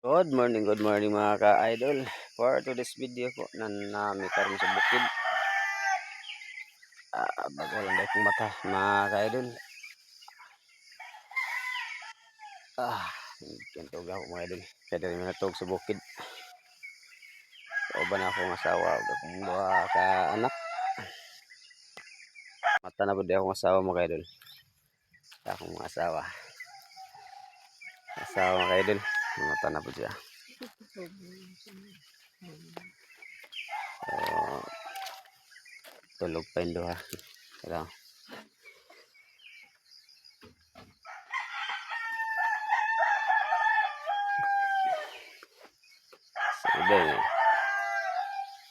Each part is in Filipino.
Good morning mga ka-idol. For today's video po, nami karon sa bukid. Bago lang dahil kong mata mga ka-idol. Kintog ako mga idol. Kaya dahil natog sa bukid. Kauban akong asawa. Akong mga ka-anak. Mata na po di akong asawa mga ka-idol. Akong mga asawa. Asawa mga ka-idol. Mata na po siya. Tulog pa yung duha. Kaya so din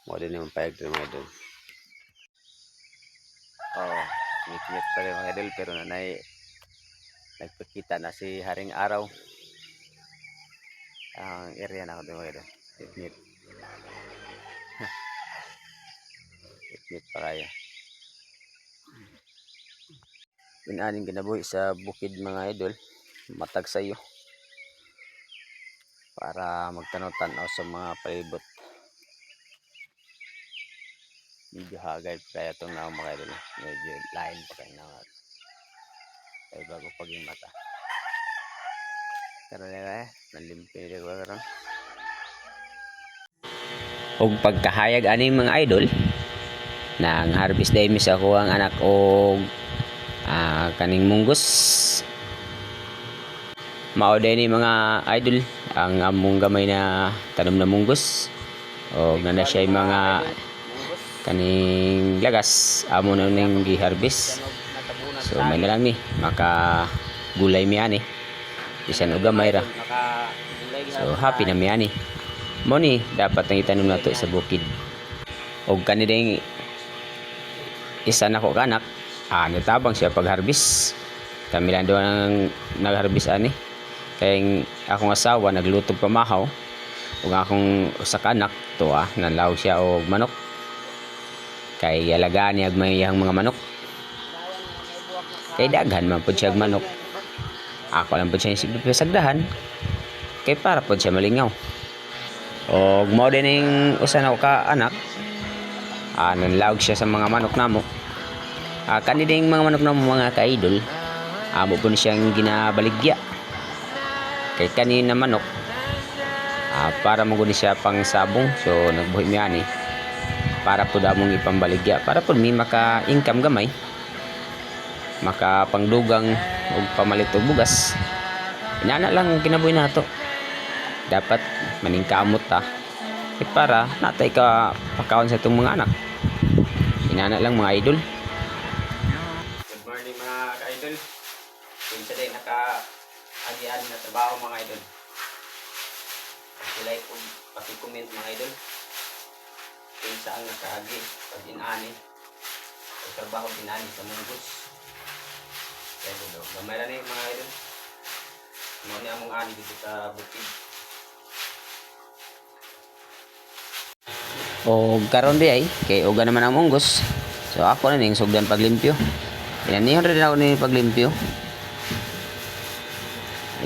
mo din yung payag din mga idol. Ngit-ngit pa rin mga idol pero nagpakita na si Haring Araw. Ang area na ako din mga idol. Ngit-ngit. Ngit pa kaya. Inaning ginabuhi sa bukid mga idol. Matag sayo. Para magtanaw-tanaw sa mga palibot. Medyo hagay pa kaya itong naong mga idol. Medyo lain pa kayo na kaya bago pag yung mata. Karoon na kaya. Nanlimpin nila ko karoon. Og pagkahayag aning mga idol. Nang harvest day mis ako ang anak og kaning munggos. Mao din ni mga idol ang among gamay na tanom na munggos. O na siya mga kaning lagas amo na ning gi-harvest. So may na lang ni maka gulay mi ani. Bisan og gamay ra. So happy na mi ani. Mo ni dapat ang itanom nato sa bukid. Og kani ding isa nako kanak natabang siya pag harvest. Kami lang doon ang nag-harvest ani. Kaya akong asawa naglutog pamahaw ug akong usa ka anak tuwa nanlaw siya og manok. Kay alagaan niya may yang mga manok. Kay daghan man pud siya og manok. Ako lang pud siya sagdahan. Kay para pud siya malingaw. Og mao din ning usa na ka anak. Nanlaw siya sa mga manok namo. Kani ding mga manok namo mga ka-idol. Amo po siyang ginabaligya. Kay kanina manok para maguni siya pang sabong. So nagbuhi mi ani para pud among ipambaligya para pud mi maka-income gamay, maka pangdugang og pamalit og bugas. Inana lang kinabuhi nato. Dapat maningkamot ta para natay ka pakaon sa itong mga anak. Inana lang mga idol. Good morning mga ka-idol. Kinsa day naka-agian na trabaho mga idol. Like kung paki-comment mga idol. Kinsa ang naka-agi pag inani. Pag trabaho inani sa munggos. Kaya dito. Gamay na ni mga idol. Mga ni among ani dito sa bukid. O karon di ay kay uga naman ang munggos. So ako na ning sugdan paglimpyo. Inanihon rin ako ni paglimpyo.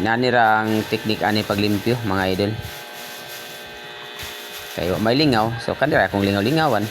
Inani ra ang teknik ani paglimpyo mga idol. Kay may lingaw, so kanira akong lingaw-lingawan.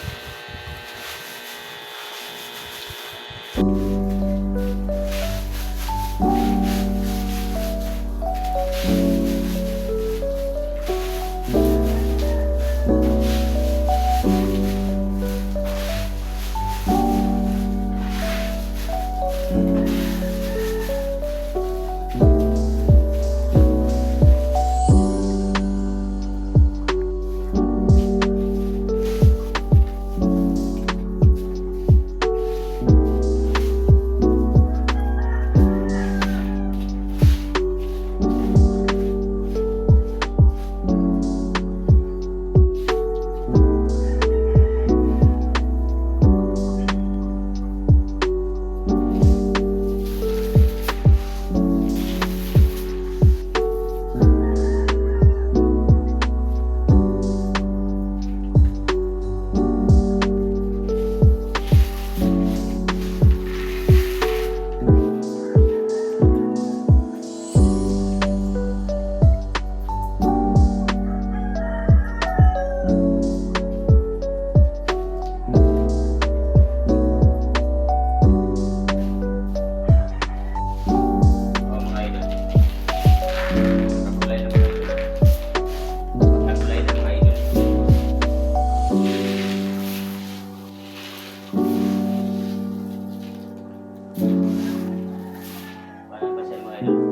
Ay,